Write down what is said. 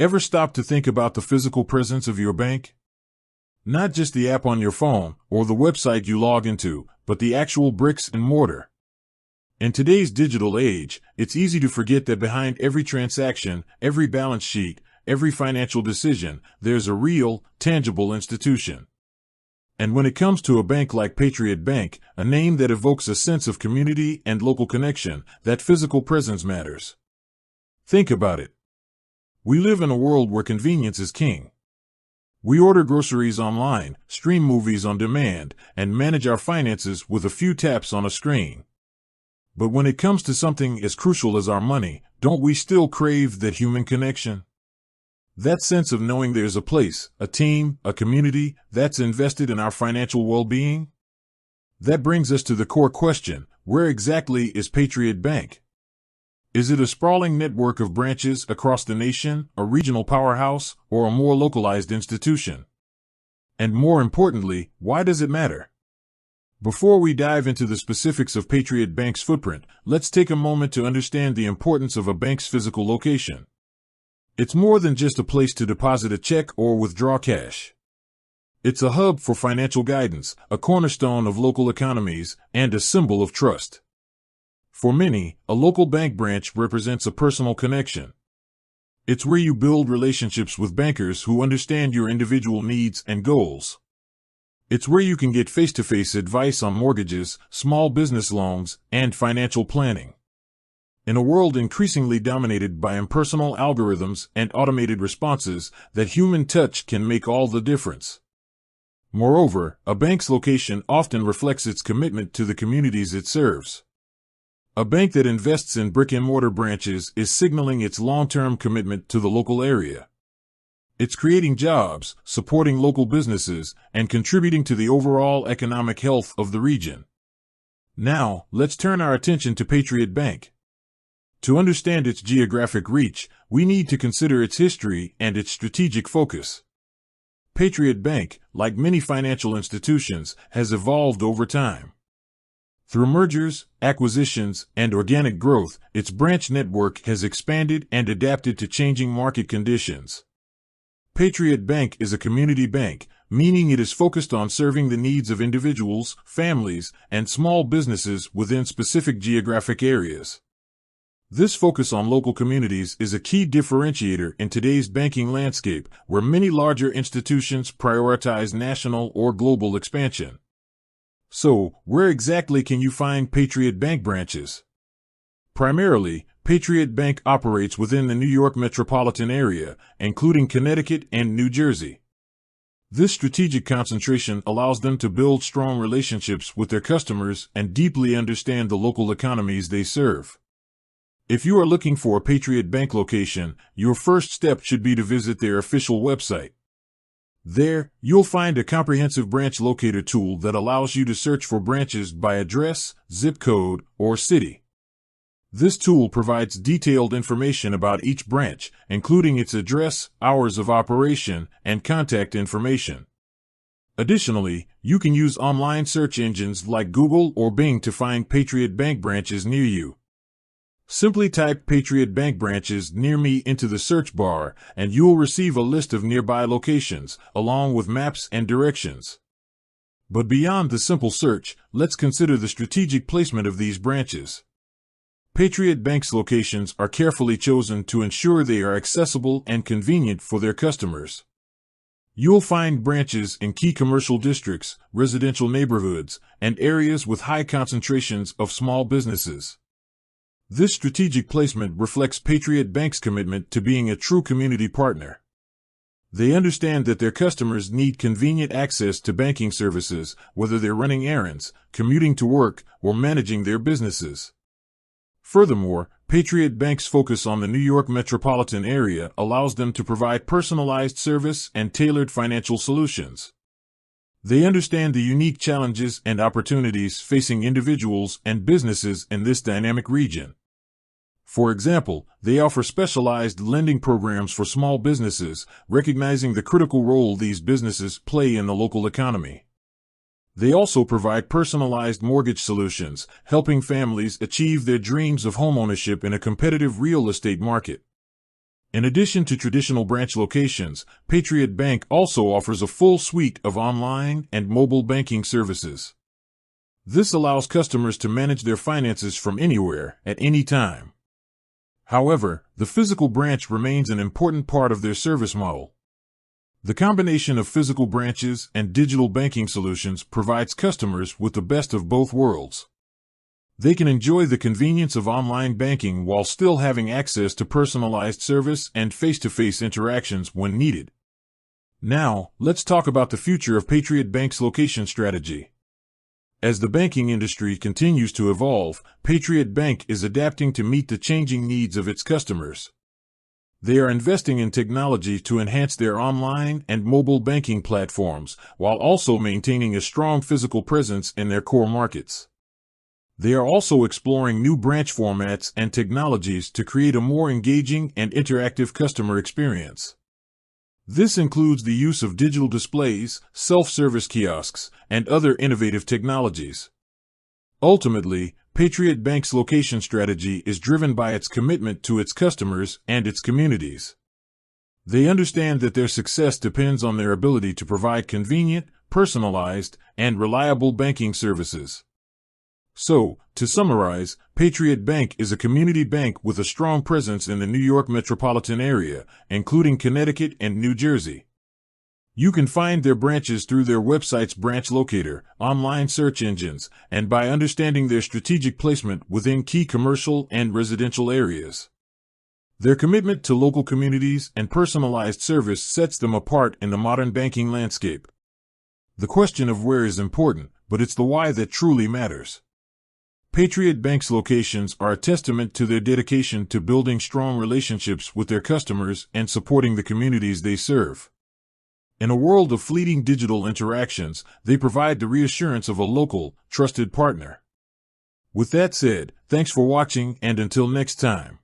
Ever stop to think about the physical presence of your bank? Not just the app on your phone or the website you log into, but the actual bricks and mortar. In today's digital age, it's easy to forget that behind every transaction, every balance sheet, every financial decision, there's a real, tangible institution. And when it comes to a bank like Patriot Bank, a name that evokes a sense of community and local connection, that physical presence matters. Think about it. We live in a world where convenience is king. We order groceries online, stream movies on demand, and manage our finances with a few taps on a screen. But when it comes to something as crucial as our money, don't we still crave that human connection? That sense of knowing there's a place, a team, a community that's invested in our financial well-being? That brings us to the core question: where exactly is Patriot Bank? Is it a sprawling network of branches across the nation, a regional powerhouse, or a more localized institution? And more importantly, why does it matter? Before we dive into the specifics of Patriot Bank's footprint, let's take a moment to understand the importance of a bank's physical location. It's more than just a place to deposit a check or withdraw cash. It's a hub for financial guidance, a cornerstone of local economies, and a symbol of trust. For many, a local bank branch represents a personal connection. It's where you build relationships with bankers who understand your individual needs and goals. It's where you can get face-to-face advice on mortgages, small business loans, and financial planning. In a world increasingly dominated by impersonal algorithms and automated responses, that human touch can make all the difference. Moreover, a bank's location often reflects its commitment to the communities it serves. A bank that invests in brick-and-mortar branches is signaling its long-term commitment to the local area. It's creating jobs, supporting local businesses, and contributing to the overall economic health of the region. Now, let's turn our attention to Patriot Bank. To understand its geographic reach, we need to consider its history and its strategic focus. Patriot Bank, like many financial institutions, has evolved over time. Through mergers, acquisitions, and organic growth, its branch network has expanded and adapted to changing market conditions. Patriot Bank is a community bank, meaning it is focused on serving the needs of individuals, families, and small businesses within specific geographic areas. This focus on local communities is a key differentiator in today's banking landscape, where many larger institutions prioritize national or global expansion. So, where exactly can you find Patriot Bank branches? Primarily, Patriot Bank operates within the New York metropolitan area, including Connecticut and New Jersey. This strategic concentration allows them to build strong relationships with their customers and deeply understand the local economies they serve. If you are looking for a Patriot Bank location, your first step should be to visit their official website. There, you'll find a comprehensive branch locator tool that allows you to search for branches by address, zip code, or city. This tool provides detailed information about each branch, including its address, hours of operation, and contact information. Additionally, you can use online search engines like Google or Bing to find Patriot Bank branches near you. Simply type Patriot Bank branches near me into the search bar, and you'll receive a list of nearby locations, along with maps and directions. But beyond the simple search, let's consider the strategic placement of these branches. Patriot Bank's locations are carefully chosen to ensure they are accessible and convenient for their customers. You'll find branches in key commercial districts, residential neighborhoods, and areas with high concentrations of small businesses. This strategic placement reflects Patriot Bank's commitment to being a true community partner. They understand that their customers need convenient access to banking services, whether they're running errands, commuting to work, or managing their businesses. Furthermore, Patriot Bank's focus on the New York metropolitan area allows them to provide personalized service and tailored financial solutions. They understand the unique challenges and opportunities facing individuals and businesses in this dynamic region. For example, they offer specialized lending programs for small businesses, recognizing the critical role these businesses play in the local economy. They also provide personalized mortgage solutions, helping families achieve their dreams of homeownership in a competitive real estate market. In addition to traditional branch locations, Patriot Bank also offers a full suite of online and mobile banking services. This allows customers to manage their finances from anywhere, at any time. However, the physical branch remains an important part of their service model. The combination of physical branches and digital banking solutions provides customers with the best of both worlds. They can enjoy the convenience of online banking while still having access to personalized service and face-to-face interactions when needed. Now, let's talk about the future of Patriot Bank's location strategy. As the banking industry continues to evolve, Patriot Bank is adapting to meet the changing needs of its customers. They are investing in technology to enhance their online and mobile banking platforms, while also maintaining a strong physical presence in their core markets. They are also exploring new branch formats and technologies to create a more engaging and interactive customer experience. This includes the use of digital displays, self-service kiosks, and other innovative technologies. Ultimately, Patriot Bank's location strategy is driven by its commitment to its customers and its communities. They understand that their success depends on their ability to provide convenient, personalized, and reliable banking services. So, to summarize, Patriot Bank is a community bank with a strong presence in the New York metropolitan area, including Connecticut and New Jersey. You can find their branches through their website's branch locator, online search engines, and by understanding their strategic placement within key commercial and residential areas. Their commitment to local communities and personalized service sets them apart in the modern banking landscape. The question of where is important, but it's the why that truly matters. Patriot Bank's locations are a testament to their dedication to building strong relationships with their customers and supporting the communities they serve. In a world of fleeting digital interactions, they provide the reassurance of a local, trusted partner. With that said, thanks for watching, and until next time.